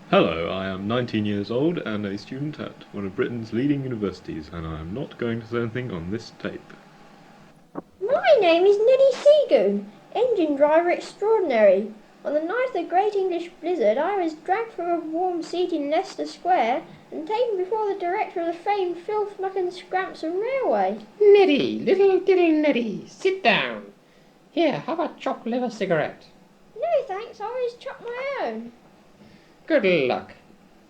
Hello, I am 19 years old and a student at one of Britain's leading universities, and I am not going to say anything on this tape. My name is Neddy Seagoon, engine driver extraordinary. On the night of the great English blizzard, I was dragged from a warm seat in Leicester Square and taken before the director of the famed Filth, Muck and Scrampson Railway. Neddy, little Neddy, sit down. Here, have a chopped liver cigarette. No thanks, I always chop my own. Good luck.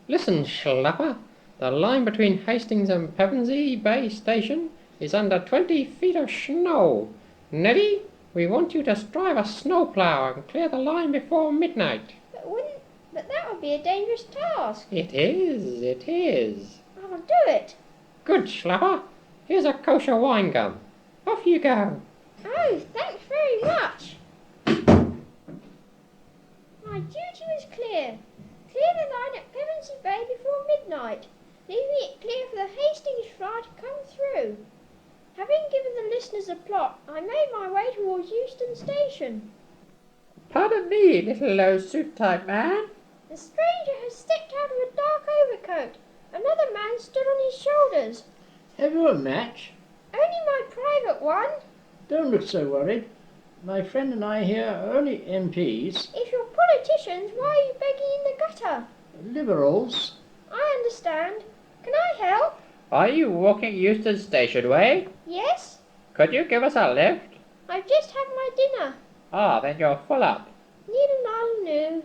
Listen, schlapper, the line between Hastings and Pevensey Bay Station is under 20 feet of snow. Neddy, we want you to drive a snowplough and clear the line before midnight. But that would be a dangerous task. It is. I'll do it. Good, schlapper. Here's a kosher wine gun. Off you go. Oh, thanks very much. My duty was clear. Clear the line at Pevensey Bay before midnight, leaving it clear for the Hastings fly to come through. Having given the listeners a plot, I made my way towards Euston Station. Pardon me, little low suit-type man. The stranger has stepped out of a dark overcoat. Another man stood on his shoulders. Have you a match? Only my private one. Don't look so worried. My friend and I here are only MPs. If you're politicians, why are you begging in the gutter? Liberals. I understand. Can I help? Are you walking Euston Station way? Yes? Could you give us a lift? I've just had my dinner. Ah, then you're full up. Needle new.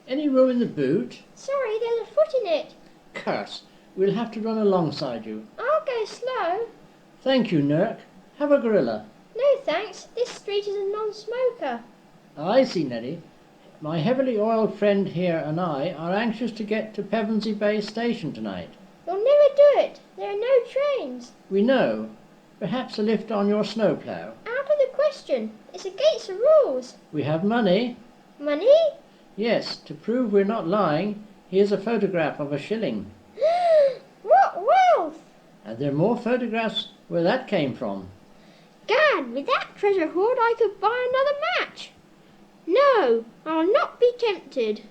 Any room in the boot? Sorry, there's a foot in it. Curse. We'll have to run alongside you. I'll go slow. Thank you, Nurk. Have a gorilla. No thanks, this street is a non-smoker. I see, Neddy. My heavily oiled friend here and I are anxious to get to Pevensey Bay Station tonight. You'll never do it. There are no trains. We know. Perhaps a lift on your snowplough. Out of the question. It's against the rules. We have money. Money? Yes, to prove we're not lying, here's a photograph of a shilling. What wealth! And there are more photographs where that came from. Gad, with that treasure hoard I could buy another match. No, I'll not be tempted.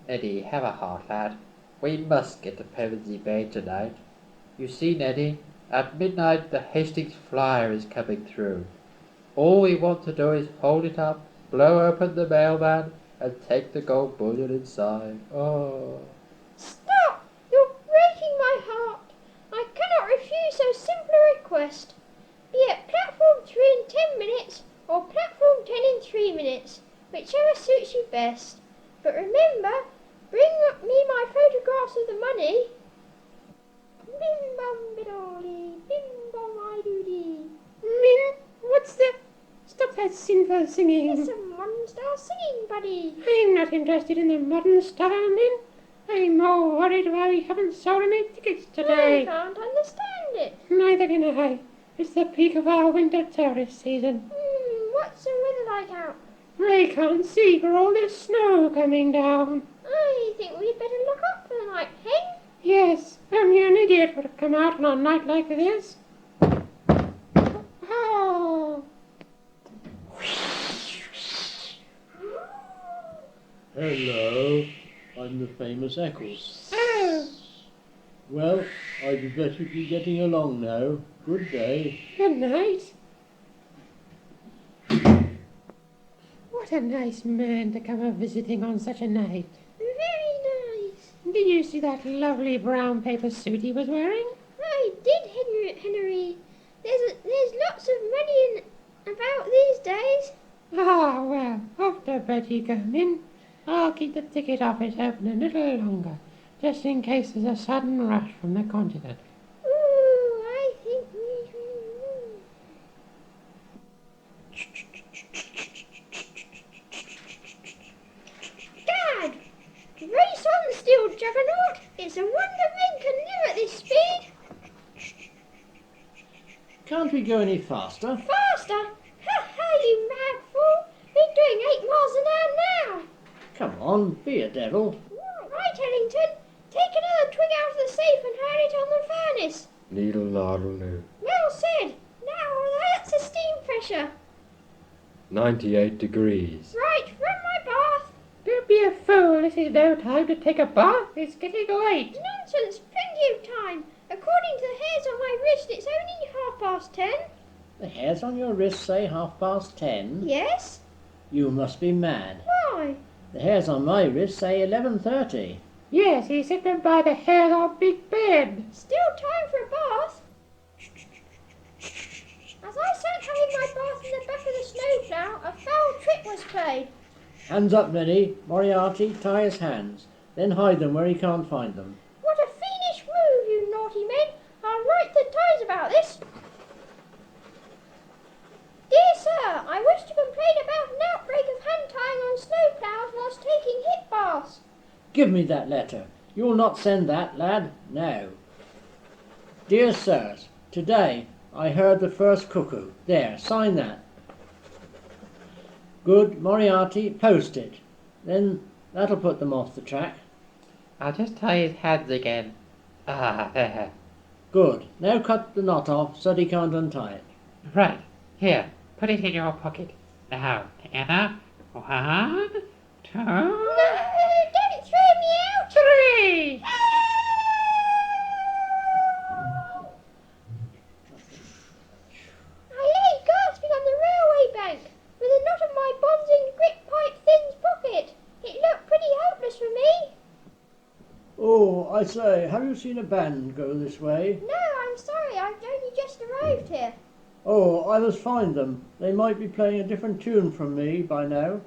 Neddy, have a heart, lad. We must get to Pevensey Bay tonight. You see, Neddy, at midnight the Hastings flyer is coming through. All we want to do is hold it up, blow open the mailman, and take the gold bullion inside. Oh. Stop! You're breaking my heart. I cannot refuse so simple a request. Be at platform 3 in 10 minutes or platform 10 in 3 minutes, whichever suits you best. But remember, bring me my photographs of the money. Bim bum bidoli, bim bum I doody. Min, what's the... Stop that sinful singing. It's a modern style singing, buddy. I'm not interested in the modern style, Min. I'm more worried why we haven't sold any tickets I today. can't understand it. Neither can I. It's the peak of our winter tourist season. What's the weather like out? I can't see for all this snow coming down. I think we'd better look up for the night, Hen. Yes, only an idiot would have come out on a night like this. Oh. Hello, I'm the famous Eccles. Oh, Well, I'd better be getting along now. Good day. good night. What a nice man to come a-visiting on such a night. Very nice. Did you see that lovely brown paper suit he was wearing? I did, Henry. There's lots of money about these days. Ah, well, off to bed you go, Min. I'll keep the ticket office open a little longer, just in case there's a sudden rush from the continent. Ooh, I think we... Dad! Race on, steel juggernaut! It's a wonder men can live at this speed! Can't we go any faster? Faster? Ha ha, you mad fool! We're doing 8 miles an hour now! Come on, be a devil. Right, Ellington. Take another twig out of the safe and hide it on the furnace. Needle lardle. Well said. Now that's the steam pressure. 98 degrees. Right, run my bath. Don't be a fool, this is no time to take a bath. It's getting late. Nonsense, plenty of time. According to the hairs on my wrist, it's only 10:30. The hairs on your wrist say 10:30. Yes? You must be mad. Why? The hairs on my wrist say 11:30. Yes, he's sitting by the hair on Big Ben. Still time for a bath. As I sat having my bath in the back of the snowplough, a foul trick was played. Hands up, Neddy. Moriarty, tie his hands. Then hide them where he can't find them. What a fiendish move, you naughty men! I'll write the Times about this. Dear sir, I wish to complain about an outbreak of hand tying on snowploughs whilst taking hip baths. Give me that letter. You'll not send that, lad? No. Dear sirs, today I heard the first cuckoo. There, sign that. Good, Moriarty, post it. Then that'll put them off the track. I'll just tie his hands again. Ah, there. Good. Now cut the knot off so that he can't untie it. Right. Here, put it in your pocket. Now, together. 1, 2, No, don't throw me out! 3. I lay gasping on the railway bank, with a knot of my bonds in Grit Pipe Thin's pocket. It looked pretty hopeless for me. Oh, I say, have you seen a band go this way? No, I'm sorry, I've only just arrived here. Oh, I must find them. They might be playing a different tune from me by now.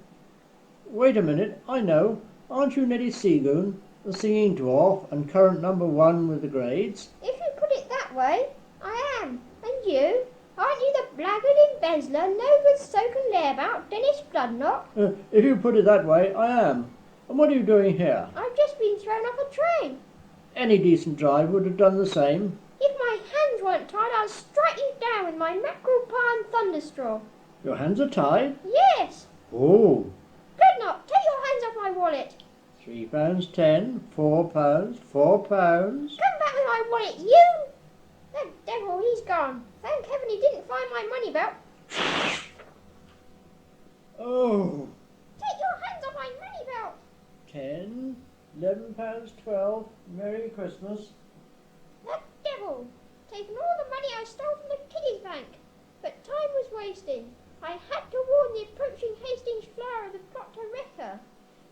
Wait a minute, I know. Aren't you Neddy Seagoon, the singing dwarf and current #1 with the grades? If you put it that way, I am. And you? Aren't you the blackguard embezzler, no good soak and layabout, Dennis Bloodknock? If you put it that way, I am. And what are you doing here? I've just been thrown off a train. Any decent drive would have done the same. If my hands weren't tied, I'd strike you down with my mackerel pie and thunderstraw. Your hands are tied? Yes. Oh, Bloodknock, take your hands off my wallet. £3.10, £4, £4. Come back with my wallet, you! The devil, he's gone. Thank heaven he didn't find my money belt. Oh, Take your hands off my money belt. 10, £11.12. Merry Christmas. The devil! Taken all the money I stole from the kiddies' bank. But time was wasting. I had to warn the approaching Hastings Flower of the plot to wreck her.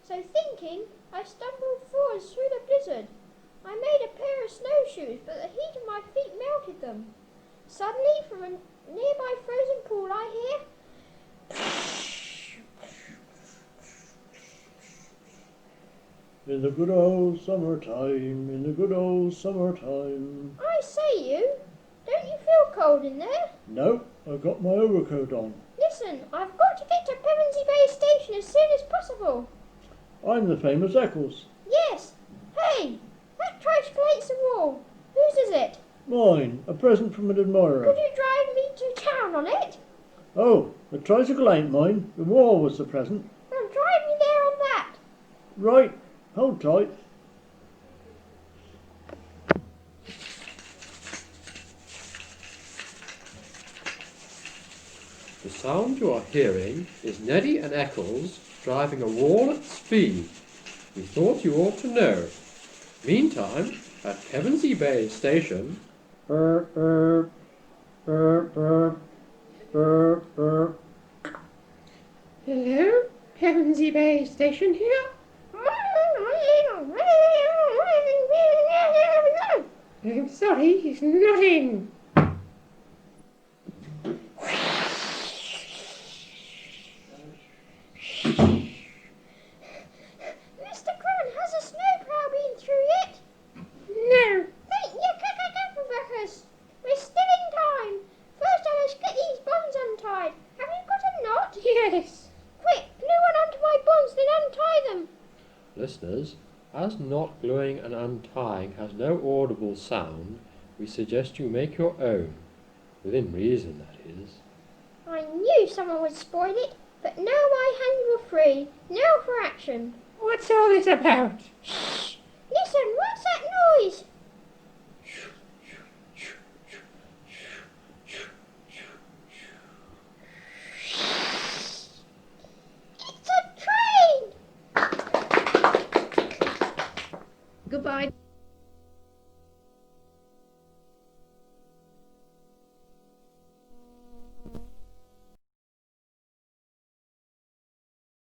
So thinking, I stumbled forwards through the blizzard. I made a pair of snowshoes, but the heat of my feet melted them. Suddenly, from a nearby frozen pool, I hear... In the good old summertime, in the good old summertime. I say, you, don't you feel cold in there? No, I've got my overcoat on. Listen, I've got to get to Pevensey Bay Station as soon as possible. I'm the famous Eccles. Yes. Hey, that tricycle hates the wall. Whose is it? Mine, a present from an admirer. Could you drive me to town on it? Oh, the tricycle ain't mine. The wall was the present. Well, drive me there on that. Right, hold tight. The sound you are hearing is Neddy and Eccles driving a wall at speed. We thought you ought to know. Meantime, at Pevensey Bay Station... Burp, burp, burp, burp, burp, burp. Hello? Pevensey Bay Station here? I'm sorry, he's not in. Mr. Crone, has a snowplow been through yet? No. Thank you, Cackacackabuckers. We're still in time. First I must get these bonds untied. Have you got a knot? Yes. Quick, glue one onto my bonds, then untie them. Listeners, as knot gluing and untying has no audible sound, we suggest you make your own. Within reason, that is. I knew someone would spoil it, but now my hands were free. Now for action. What's all this about? Shh! Listen, what's that noise? It's a train! Bye.